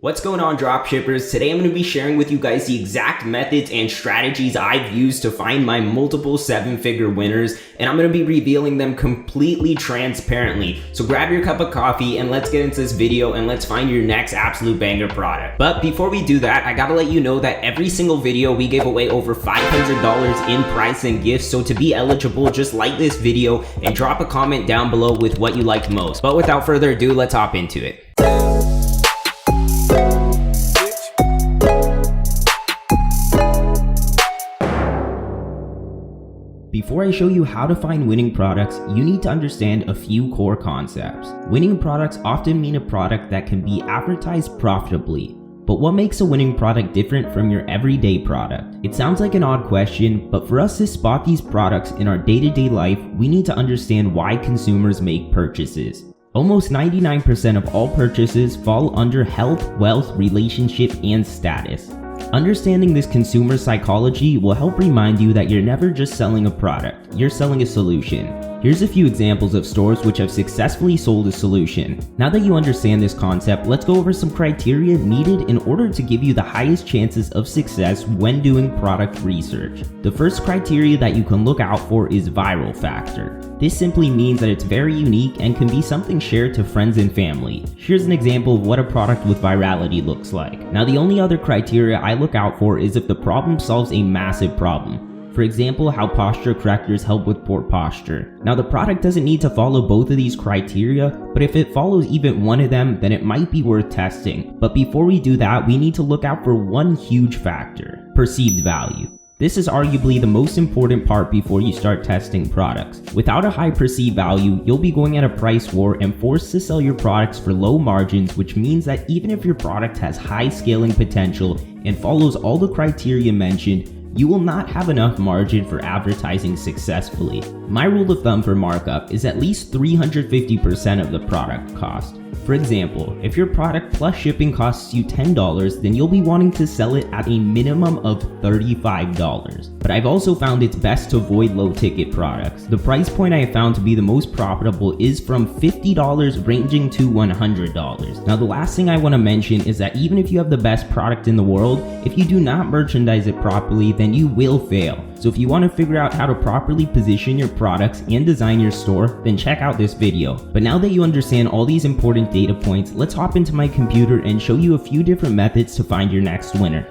What's going on, dropshippers? Today I'm going to be sharing with you guys the exact methods and strategies I've used to find my multiple 7-figure winners, and I'm going to be revealing them completely transparently. So grab your cup of coffee and let's get into this video and let's find your next absolute banger product. But before we do that, I gotta let you know that every single video we gave away over $500 in prize and gifts. So to be eligible, just like this video and drop a comment down below with what you liked most. But without further ado, let's hop into it. Before I show you how to find winning products, you need to understand a few core concepts. Winning products often mean a product that can be advertised profitably. But what makes a winning product different from your everyday product? It sounds like an odd question, but for us to spot these products in our day-to-day life, we need to understand why consumers make purchases. Almost 99% of all purchases fall under health, wealth, relationship, and status. Understanding this consumer psychology will help remind you that you're never just selling a product, you're selling a solution. Here's a few examples of stores which have successfully sold a solution. Now that you understand this concept, let's go over some criteria needed in order to give you the highest chances of success when doing product research. The first criteria that you can look out for is viral factor. This simply means that it's very unique and can be something shared to friends and family. Here's an example of what a product with virality looks like. Now, the only other criteria I look out for is if the problem solves a massive problem. For example, how posture correctors help with poor posture. Now, the product doesn't need to follow both of these criteria, but if it follows even one of them, then it might be worth testing. But before we do that, we need to look out for one huge factor: perceived value. This is arguably the most important part before you start testing products. Without a high perceived value, you'll be going at a price war and forced to sell your products for low margins, which means that even if your product has high scaling potential and follows all the criteria mentioned, you will not have enough margin for advertising successfully. My rule of thumb for markup is at least 350% of the product cost. For example, if your product plus shipping costs you $10, then you'll be wanting to sell it at a minimum of $35. But I've also found it's best to avoid low ticket products. The price point I have found to be the most profitable is from $50 ranging to $100. Now, the last thing I want to mention is that even if you have the best product in the world, if you do not merchandise it properly, then you will fail. So if you want to figure out how to properly position your products and design your store, then check out this video. But now that you understand all these important data points, let's hop into my computer and show you a few different methods to find your next winner.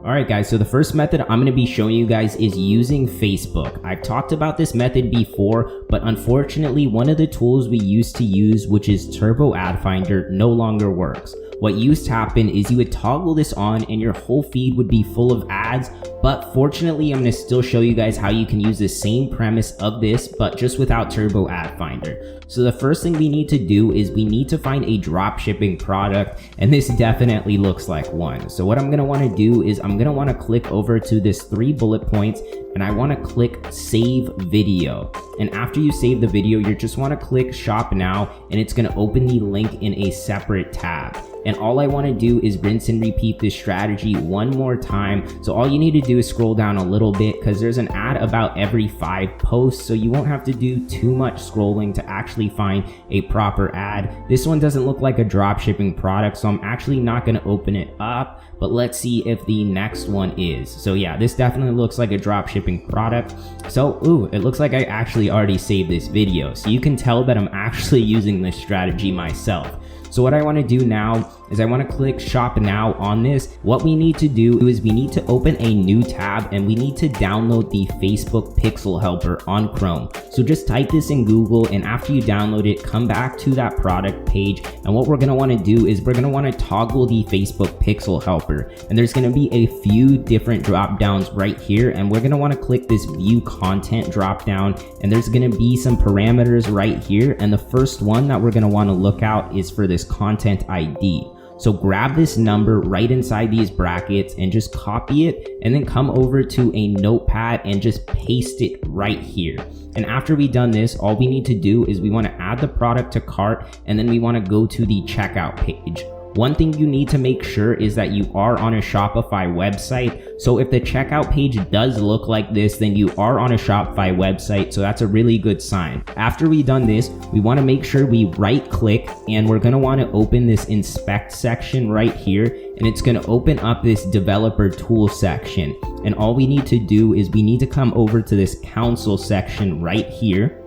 Alright guys, so the first method I'm going to be showing you guys is using Facebook. I've talked about this method before, but unfortunately one of the tools we used to use, which is Turbo Ad Finder, no longer works. What used to happen is you would toggle this on and your whole feed would be full of ads, but fortunately I'm going to still show you guys how you can use the same premise of this, but just without Turbo Ad Finder. So the first thing we need to do is we need to find a dropshipping product, and this definitely looks like one. So what I'm going to want to do is I'm going to want to click over to this 3 bullet points and I want to click save video. And after you save the video, you just want to click shop now and it's going to open the link in a separate tab. And all I want to do is rinse and repeat this strategy one more time. So all you need to do is scroll down a little bit because there's an ad about every 5 posts. So you won't have to do too much scrolling to actually find a proper ad. This one doesn't look like a dropshipping product, so I'm actually not going to open it up. But let's see if the next one is. So yeah, this definitely looks like a dropshipping product. So, it looks like I actually already saved this video. So you can tell that I'm actually using this strategy myself. So what I want to do now is I want to click shop now on this. What we need to do is we need to open a new tab and we need to download the Facebook Pixel Helper on Chrome. So just type this in Google, and after you download it, come back to that product page. And what we're going to want to do is we're going to want to toggle the Facebook Pixel Helper. And there's going to be a few different drop downs right here. And we're going to want to click this view content drop down. And there's going to be some parameters right here. And the first one that we're going to want to look out is for this content ID. So grab this number right inside these brackets and just copy it, and then come over to a notepad and just paste it right here. And after we've done this, all we need to do is we want to add the product to cart, and then we want to go to the checkout page. One thing you need to make sure is that you are on a Shopify website. So if the checkout page does look like this, then you are on a Shopify website. So that's a really good sign. After we've done this, we want to make sure we right click, and we're going to want to open this inspect section right here. And it's going to open up this developer tool section. And all we need to do is we need to come over to this console section right here.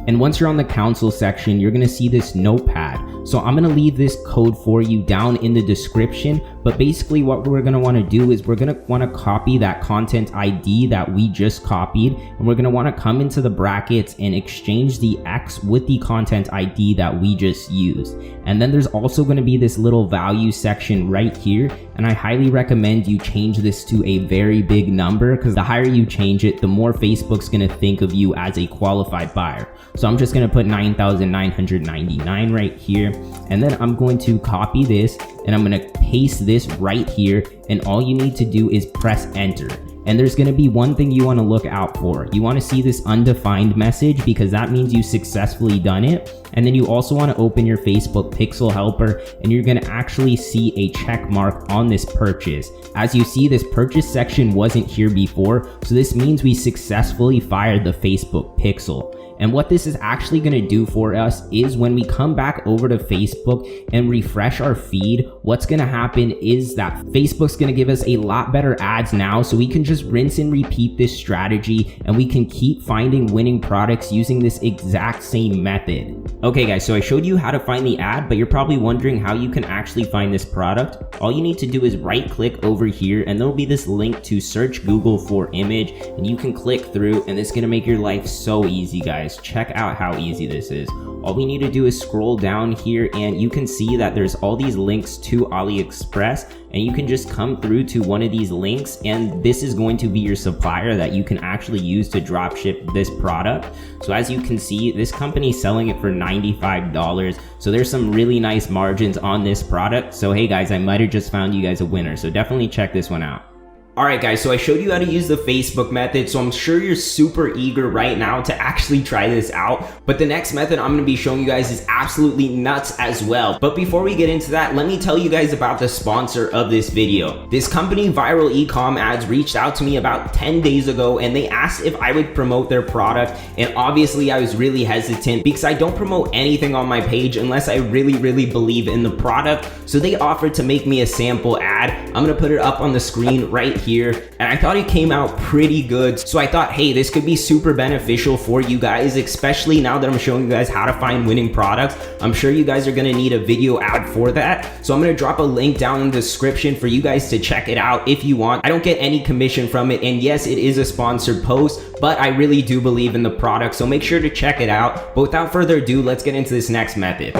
And once you're on the console section, you're going to see this notepad. So I'm going to leave this code for you down in the description. But basically what we're going to want to do is we're going to want to copy that content ID that we just copied. And we're going to want to come into the brackets and exchange the X with the content ID that we just used. And then there's also going to be this little value section right here. And I highly recommend you change this to a very big number, because the higher you change it, the more Facebook's going to think of you as a qualified buyer. So I'm just going to put 9,999 right here. And then I'm going to copy this and I'm going to paste this right here. And all you need to do is press enter. And there's going to be one thing you want to look out for. You want to see this undefined message, because that means you successfully done it. And then you also want to open your Facebook Pixel Helper, and you're going to actually see a check mark on this purchase. As you see, this purchase section wasn't here before, so this means we successfully fired the Facebook Pixel. And what this is actually going to do for us is when we come back over to Facebook and refresh our feed, what's going to happen is that Facebook's going to give us a lot better ads now, so we can just rinse and repeat this strategy, and we can keep finding winning products using this exact same method. Okay guys, so I showed you how to find the ad, but you're probably wondering how you can actually find this product. All you need to do is right click over here, and there'll be this link to search Google for image, and you can click through, and it's going to make your life so easy, guys. Check out how easy this is. All we need to do is scroll down here, and you can see that there's all these links to AliExpress, and you can just come through to one of these links, and this is going to be your supplier that you can actually use to drop ship this product. So as you can see, this company is selling it for $95. So there's some really nice margins on this product. So hey guys, I might have just found you guys a winner. So definitely check this one out. Alright guys, so I showed you how to use the Facebook method, so I'm sure you're super eager right now to actually try this out. But the next method I'm going to be showing you guys is absolutely nuts as well. But before we get into that, let me tell you guys about the sponsor of this video. This company, Viral Ecom Ads, reached out to me about 10 days ago, and they asked if I would promote their product. And obviously I was really hesitant because I don't promote anything on my page unless I really believe in the product. So they offered to make me a sample ad. I'm going to put it up on the screen right here. And I thought it came out pretty good. So I thought, hey, this could be super beneficial for you guys, especially now that I'm showing you guys how to find winning products. I'm sure you guys are going to need a video ad for that. So I'm going to drop a link down in the description for you guys to check it out if you want. I don't get any commission from it. And yes, it is a sponsored post, but I really do believe in the product. So make sure to check it out. But without further ado, let's get into this next method.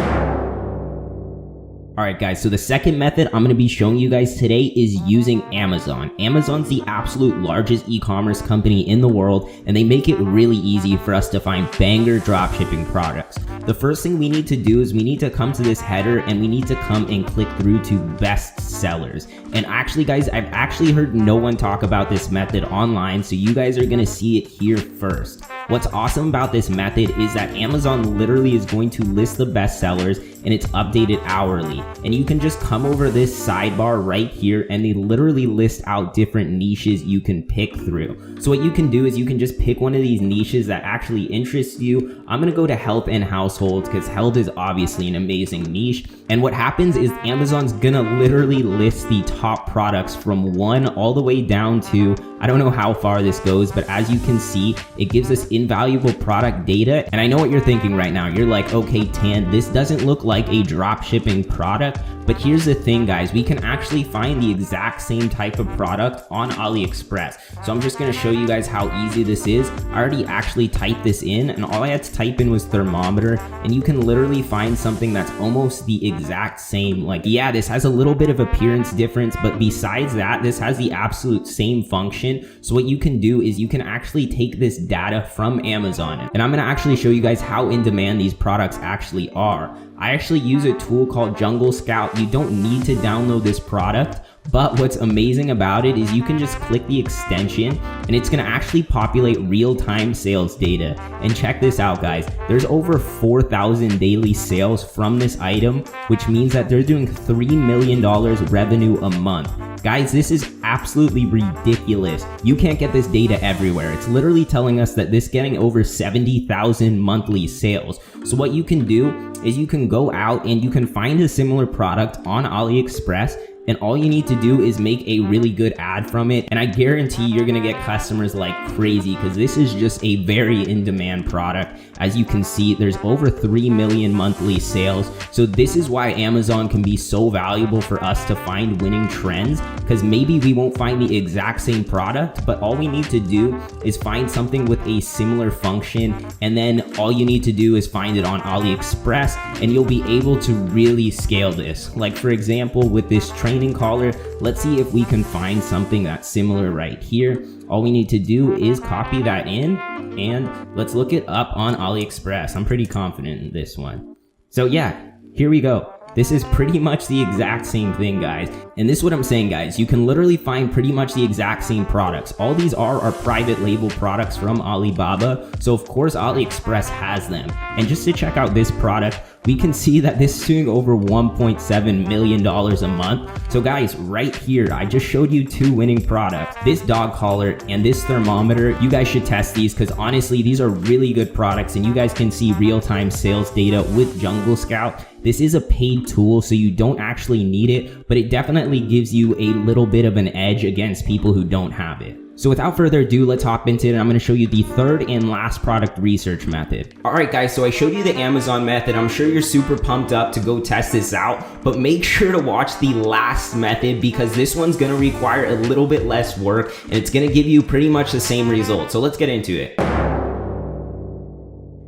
Alright guys, so the second method I'm going to be showing you guys today is using Amazon. Amazon's the absolute largest e-commerce company in the world, and they make it really easy for us to find banger dropshipping products. The first thing we need to do is we need to come to this header, and we need to come and click through to best sellers. And actually guys, I've actually heard no one talk about this method online, so you guys are going to see it here first. What's awesome about this method is that Amazon literally is going to list the best sellers, and it's updated hourly. And you can just come over this sidebar right here, and they literally list out different niches you can pick through. So what you can do is you can just pick one of these niches that actually interests you. I'm gonna go to health and households because health is obviously an amazing niche. And what happens is Amazon's gonna literally list the top products from 1 all the way down to, I don't know how far this goes, but as you can see, it gives us invaluable product data. And I know what you're thinking right now. You're like, okay, Tan, this doesn't look like a drop shipping product. But here's the thing, guys, we can actually find the exact same type of product on AliExpress. So I'm just going to show you guys how easy this is. I already actually typed this in, and all I had to type in was thermometer, and you can literally find something that's almost the exact same. Like, yeah, this has a little bit of appearance difference, but besides that, this has the absolute same function. So what you can do is you can actually take this data from Amazon, and I'm going to actually show you guys how in demand these products actually are. I actually use a tool called Jungle Scout. You don't need to download this product, But what's amazing about it is you can just click the extension and it's gonna actually populate real-time sales data. And check this out, guys. There's over 4,000 daily sales from this item, which means that they're doing $3 million revenue a month. Guys, this is absolutely ridiculous. You can't get this data everywhere. It's literally telling us that this is getting over 70,000 monthly sales. So what you can do is you can go out and you can find a similar product on AliExpress, and all you need to do is make a really good ad from it. And I guarantee you're gonna get customers like crazy, because this is just a very in-demand product. As you can see, there's over 3 million monthly sales. So this is why Amazon can be so valuable for us to find winning trends, because maybe we won't find the exact same product, but all we need to do is find something with a similar function. And then all you need to do is find it on AliExpress, and you'll be able to really scale this. Like for example, with this training collar, let's see if we can find something that's similar right here. All we need to do is copy that in, and let's look it up on AliExpress. I'm pretty confident in this one. So yeah, here we go. This is pretty much the exact same thing, guys. And this is what I'm saying, guys. You can literally find pretty much the exact same products. All these are private label products from Alibaba. So of course, AliExpress has them. And just to check out this product, we can see that this is doing over $1.7 million a month. So guys, right here, I just showed you two winning products. This dog collar and this thermometer. You guys should test these, because honestly, these are really good products, and you guys can see real-time sales data with Jungle Scout. This is a paid tool, so you don't actually need it, but it definitely gives you a little bit of an edge against people who don't have it. So without further ado, let's hop into it. I'm going to show you the third and last product research method. All right, guys, so I showed you the Amazon method. I'm sure you're super pumped up to go test this out, but make sure to watch the last method, because this one's going to require a little bit less work, and it's going to give you pretty much the same result. So let's get into it.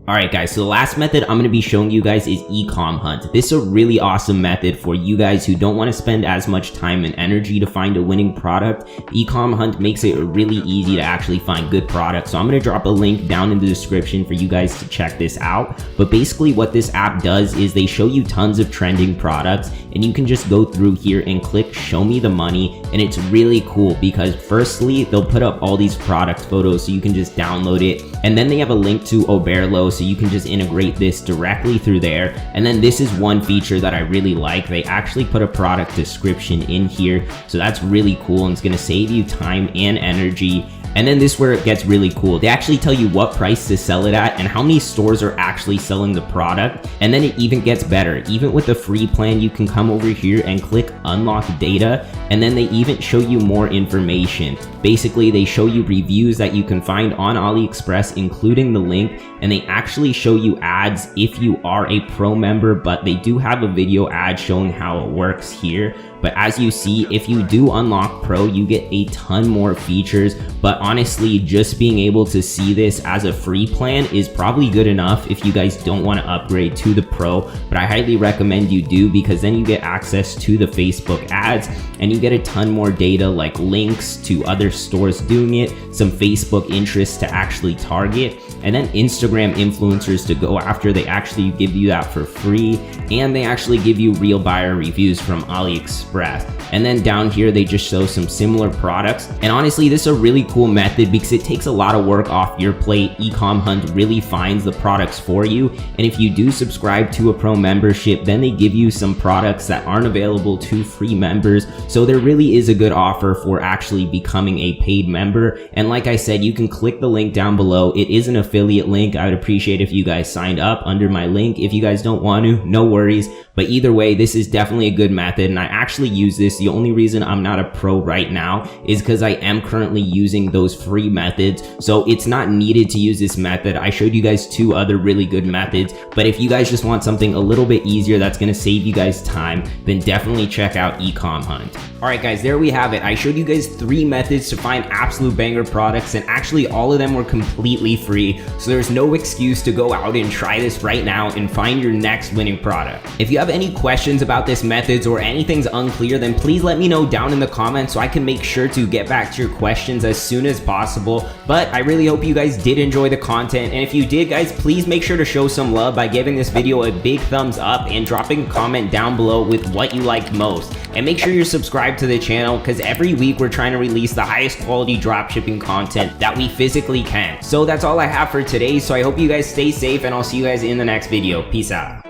Alright guys, so the last method I'm going to be showing you guys is Ecomhunt. This is a really awesome method for you guys who don't want to spend as much time and energy to find a winning product. Ecomhunt makes it really easy to actually find good products. So I'm going to drop a link down in the description for you guys to check this out. But basically what this app does is they show you tons of trending products, and you can just go through here and click show me the money. And it's really cool because firstly, they'll put up all these product photos so you can just download it. And then they have a link to Oberlo, so you can just integrate this directly through there. And then this is one feature that I really like. They actually put a product description in here. So that's really cool, and it's going to save you time and energy. And then this is where it gets really cool. They actually tell you what price to sell it at and how many stores are actually selling the product. And then it even gets better. Even with the free plan, you can come over here and click unlock data. And then they even show you more information. Basically, they show you reviews that you can find on AliExpress, including the link. And they actually show you ads if you are a pro member, but they do have a video ad showing how it works here. But as you see, if you do unlock Pro, you get a ton more features. But honestly, just being able to see this as a free plan is probably good enough if you guys don't want to upgrade to the Pro. But I highly recommend you do, because then you get access to the Facebook ads and you get a ton more data, like links to other stores doing it, some Facebook interests to actually target, and then Instagram influencers to go after. They actually give you that for free, and they actually give you real buyer reviews from AliExpress. And then down here, they just show some similar products. And honestly, this is a really cool method because it takes a lot of work off your plate. Ecomhunt really finds the products for you. And if you do subscribe to a pro membership, then they give you some products that aren't available to free members. So there really is a good offer for actually becoming a paid member. And like I said, you can click the link down below. It is an affiliate link. I would appreciate if you guys signed up under my link. If you guys don't want to, no worries. But either way, this is definitely a good method, and I actually use this. The only reason I'm not a pro right now is because I am currently using those free methods, so it's not needed to use this method. I showed you guys two other really good methods, but if you guys just want something a little bit easier that's going to save you guys time, then definitely check out Ecomhunt. Alright guys, there we have it. I showed you guys 3 methods to find absolute banger products, and actually all of them were completely free, so there's no excuse to go out and try this right now and find your next winning product. If you have any questions about this methods or anything's unclear, then please let me know down in the comments so I can make sure to get back to your questions as soon as possible. But I really hope you guys did enjoy the content, and if you did, guys, please make sure to show some love by giving this video a big thumbs up and dropping a comment down below with what you liked most. And make sure you're subscribed to the channel, because every week we're trying to release the highest quality dropshipping content that we physically can. So that's all I have for today, so I hope you guys stay safe, and I'll see you guys in the next video. Peace out.